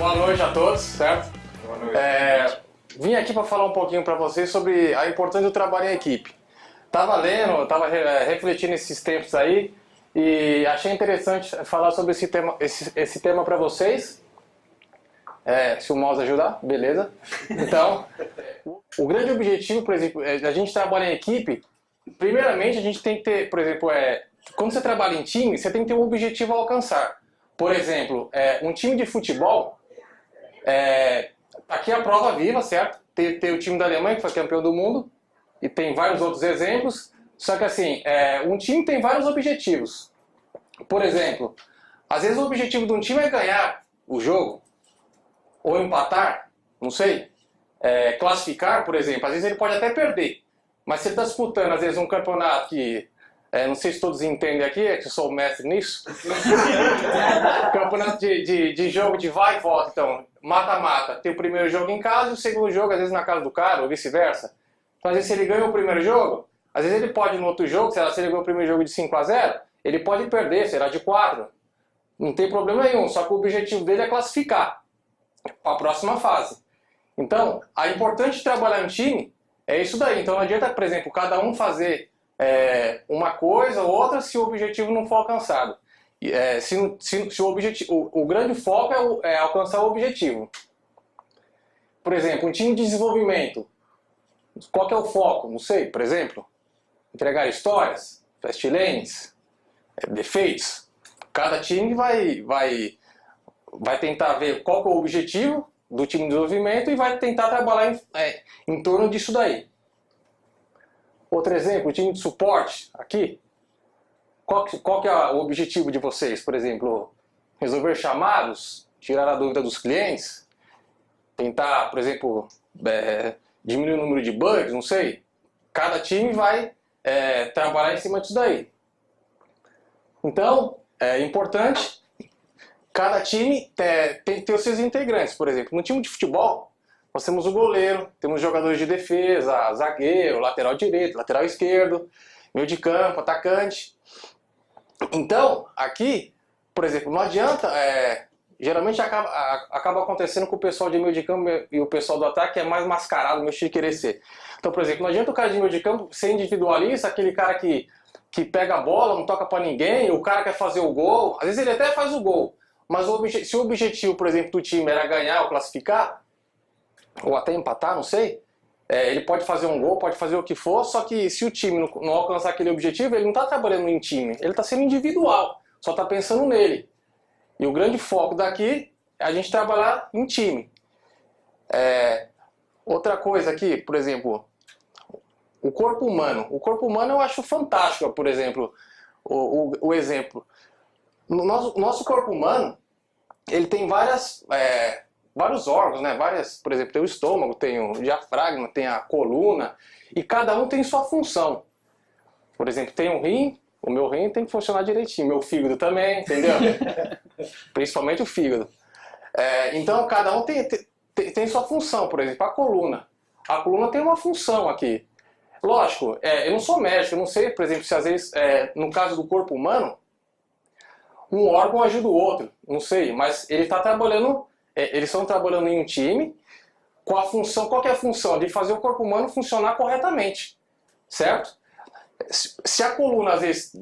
Boa noite a todos, certo? Boa noite. Vim aqui para falar um pouquinho para vocês sobre a importância do trabalho em equipe. Tava lendo, tava refletindo esses tempos aí e achei interessante falar sobre esse tema para vocês. Se o mouse ajudar, beleza. Então, o grande objetivo, por exemplo, a gente trabalha em equipe. Primeiramente, a gente tem que ter, por exemplo, quando você trabalha em time, você tem que ter um objetivo a alcançar. Por exemplo, um time de futebol, aqui é a prova viva, certo? Tem o time da Alemanha, que foi campeão do mundo, e tem vários outros exemplos. Só que assim, um time tem vários objetivos. Por exemplo, às vezes o objetivo de um time é ganhar o jogo, ou empatar, não sei, classificar, por exemplo. Às vezes ele pode até perder, mas se ele está disputando, às vezes, um campeonato que, não sei se todos entendem aqui, é que eu sou o mestre nisso, campeonato de jogo de vai e volta, então, mata-mata, tem o primeiro jogo em casa e o segundo jogo, às vezes, na casa do cara, ou vice-versa. Então, às vezes, se ele ganha o primeiro jogo, às vezes ele pode, no outro jogo, se ele ganhou o primeiro jogo de 5-0, ele pode perder, será de 4. Não tem problema nenhum, só que o objetivo dele é classificar para a próxima fase. Então, a importante de trabalhar em time é isso daí. Então, não adianta, por exemplo, cada um fazer uma coisa ou outra se o objetivo não for alcançado. Se o grande foco é alcançar o objetivo. Por exemplo, um time de desenvolvimento. Qual que é o foco? Não sei, por exemplo, entregar histórias, fast lanes, defeitos. Cada time vai tentar ver qual que é o objetivo do time de desenvolvimento e vai tentar trabalhar em torno disso daí. Outro exemplo, o time de suporte, aqui. Qual que é o objetivo de vocês? Por exemplo, resolver chamados, tirar a dúvida dos clientes, tentar, por exemplo, diminuir o número de bugs, não sei. Cada time vai trabalhar em cima disso daí. Então, é importante, cada time tem que ter os seus integrantes. Por exemplo, no time de futebol, nós temos o goleiro, temos jogadores de defesa, zagueiro, lateral direito, lateral esquerdo, meio de campo, atacante. Então, aqui, por exemplo, não adianta, geralmente acaba acontecendo com o pessoal de meio de campo e o pessoal do ataque é mais mascarado, meu estilo de querer ser. Então, por exemplo, não adianta o cara de meio de campo ser individualista, aquele cara que pega a bola, não toca pra ninguém, o cara quer fazer o gol, às vezes ele até faz o gol, mas se o objetivo, por exemplo, do time era ganhar ou classificar, ou até empatar, não sei, ele pode fazer um gol, pode fazer o que for, só que se o time não alcançar aquele objetivo, ele não está trabalhando em time, ele está sendo individual, só está pensando nele. E o grande foco daqui é a gente trabalhar em time. Outra coisa aqui, por exemplo, o corpo humano. O corpo humano eu acho fantástico, por exemplo, o exemplo. No nosso corpo humano, ele tem vários órgãos, né? Por exemplo, tem o estômago, tem o diafragma, tem a coluna, e cada um tem sua função. Por exemplo, tem um rim, o meu rim tem que funcionar direitinho, meu fígado também, entendeu? Principalmente o fígado. Então, cada um tem sua função, por exemplo, a coluna. A coluna tem uma função aqui. Lógico, eu não sou médico, eu não sei, por exemplo, se às vezes, no caso do corpo humano, um órgão ajuda o outro, não sei, mas ele está trabalhando, eles estão trabalhando em um time com a função, qual que é a função? De fazer o corpo humano funcionar corretamente, certo? Se a coluna às vezes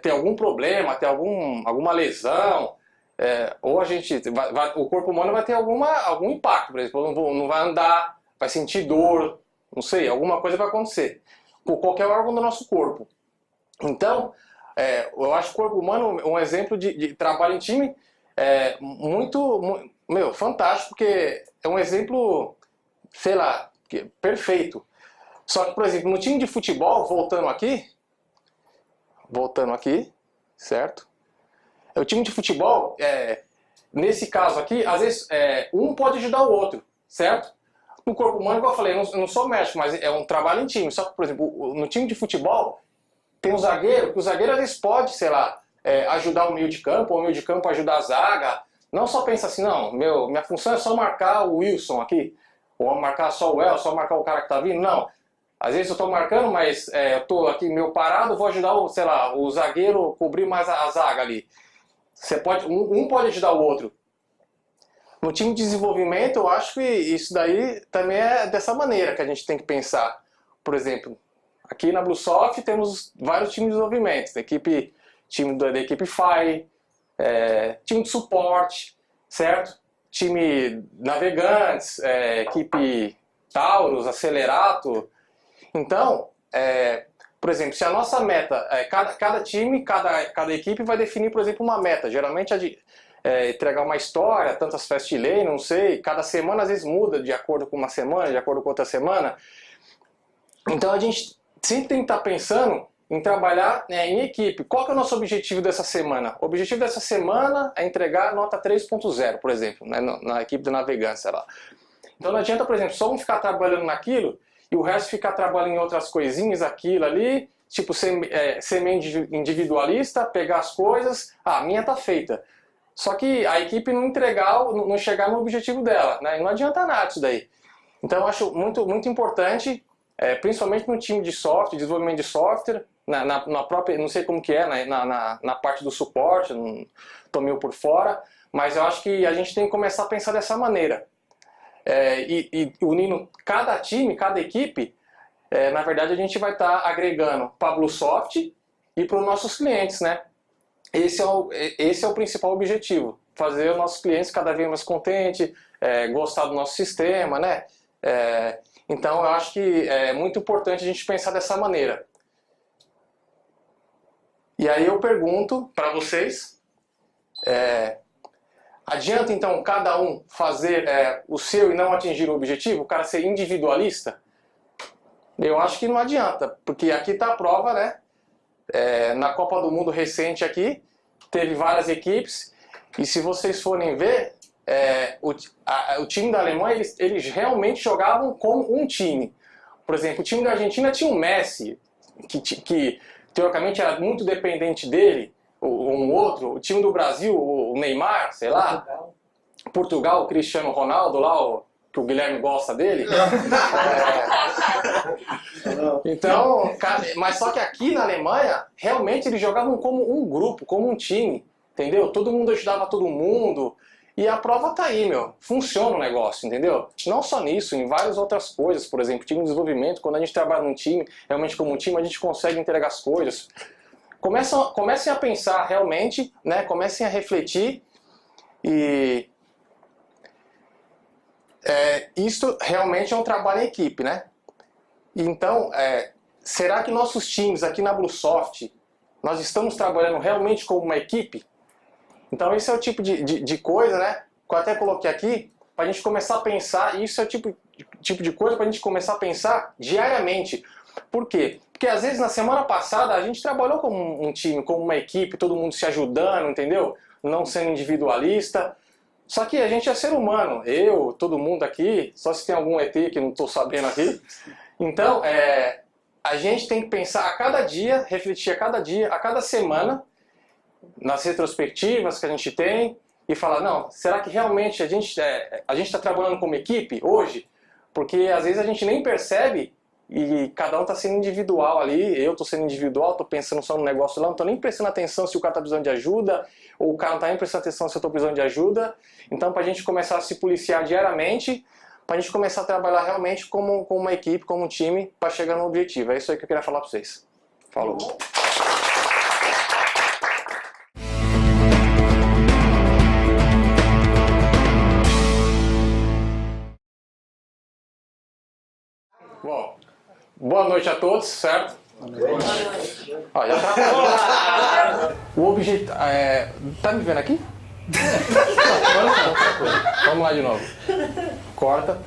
tem algum problema, tem alguma lesão, ou o corpo humano vai ter algum impacto, por exemplo, não vai andar, vai sentir dor, não sei, alguma coisa vai acontecer com qualquer órgão do nosso corpo. Então, eu acho o corpo humano um exemplo de trabalho em time fantástico, porque é um exemplo, sei lá, perfeito. Só que, por exemplo, no time de futebol, voltando aqui, certo? O time de futebol, nesse caso aqui, às vezes um pode ajudar o outro, certo? No corpo humano, como eu falei, eu não sou médico, mas é um trabalho em time. Só que, por exemplo, no time de futebol, tem um zagueiro, que o zagueiro às vezes pode, sei lá, ajudar o meio de campo, ou o meio de campo ajudar a zaga. Não só pensa assim, não, minha função é só marcar o Wilson aqui, ou marcar só o El, só marcar o cara que tá vindo. Não. Às vezes eu estou marcando, mas eu estou aqui meio parado, vou ajudar o zagueiro a cobrir mais a zaga ali. Um pode ajudar o outro. No time de desenvolvimento, eu acho que isso daí também é dessa maneira que a gente tem que pensar. Por exemplo, aqui na Bluesoft temos vários times de desenvolvimento. Time da equipe Fire, time de suporte, certo? Time Navegantes, equipe Taurus, Acelerato. Então, por exemplo, se a nossa meta, cada time, cada equipe vai definir, por exemplo, uma meta. Geralmente entregar uma história, tantas fast lane, não sei, cada semana às vezes muda de acordo com uma semana, de acordo com outra semana. Então a gente sempre tem que estar pensando em trabalhar em equipe. Qual que é o nosso objetivo dessa semana? O objetivo dessa semana é entregar nota 3.0, por exemplo, né, na equipe de navegância lá. Então não adianta, por exemplo, só um ficar trabalhando naquilo e o resto ficar trabalhando em outras coisinhas, aquilo ali, tipo ser meio individualista, pegar as coisas, a minha tá feita. Só que a equipe não chegar no objetivo dela, né? E não adianta nada isso daí. Então eu acho muito, muito importante, principalmente no time de software, desenvolvimento de software, na própria, não sei como que é, na parte do suporte, não tô meio por fora, mas eu acho que a gente tem que começar a pensar dessa maneira. E unindo cada time, cada equipe, na verdade a gente vai estar agregando para a Bluesoft e para os nossos clientes, né? Esse é o principal objetivo, fazer os nossos clientes cada vez mais contentes, gostar do nosso sistema, né? Então eu acho que é muito importante a gente pensar dessa maneira. E aí eu pergunto para vocês, adianta então cada um fazer o seu e não atingir o objetivo? O cara ser individualista? Eu acho que não adianta, porque aqui está a prova, né? Na Copa do Mundo recente aqui, teve várias equipes, e se vocês forem ver, o time da Alemanha, eles realmente jogavam como um time. Por exemplo, o time da Argentina tinha um Messi, que teoricamente era muito dependente dele, um outro. O time do Brasil, o Neymar, sei lá. Portugal, o Cristiano Ronaldo lá, que o Guilherme gosta dele. Então, mas só que aqui na Alemanha, realmente eles jogavam como um grupo, como um time, entendeu? Todo mundo ajudava todo mundo, e a prova tá aí, meu. Funciona o negócio, entendeu? Não só nisso, em várias outras coisas, por exemplo, time de desenvolvimento, quando a gente trabalha num time, realmente como um time, a gente consegue entregar as coisas. Comecem a pensar realmente, né? Comecem a refletir e... isso realmente é um trabalho em equipe, né? Então, será que nossos times aqui na Bluesoft, nós estamos trabalhando realmente como uma equipe? Então esse é o tipo de coisa, né? Que eu até coloquei aqui, para a gente começar a pensar, e isso é o tipo de coisa para a gente começar a pensar diariamente. Por quê? Porque às vezes na semana passada a gente trabalhou como um time, como uma equipe, todo mundo se ajudando, entendeu? Não sendo individualista. Só que a gente é ser humano, todo mundo aqui, só se tem algum ET que não estou sabendo aqui. Então, a gente tem que pensar a cada dia, refletir a cada dia, a cada semana, nas retrospectivas que a gente tem, e falar, não, será que realmente a gente está trabalhando como equipe hoje? Porque às vezes a gente nem percebe e cada um está sendo individual ali, eu estou sendo individual, estou pensando só no negócio lá, não estou nem prestando atenção se o cara está precisando de ajuda, ou o cara não está nem prestando atenção se eu estou precisando de ajuda. Então, para a gente começar a se policiar diariamente, para a gente começar a trabalhar realmente como uma equipe, como um time, para chegar no objetivo. É isso aí que eu queria falar para vocês. Falou! Bom, boa noite a todos, certo? Boa noite. Ó, já tá... O objetivo... tá me vendo aqui? Vamos lá de novo. Corta.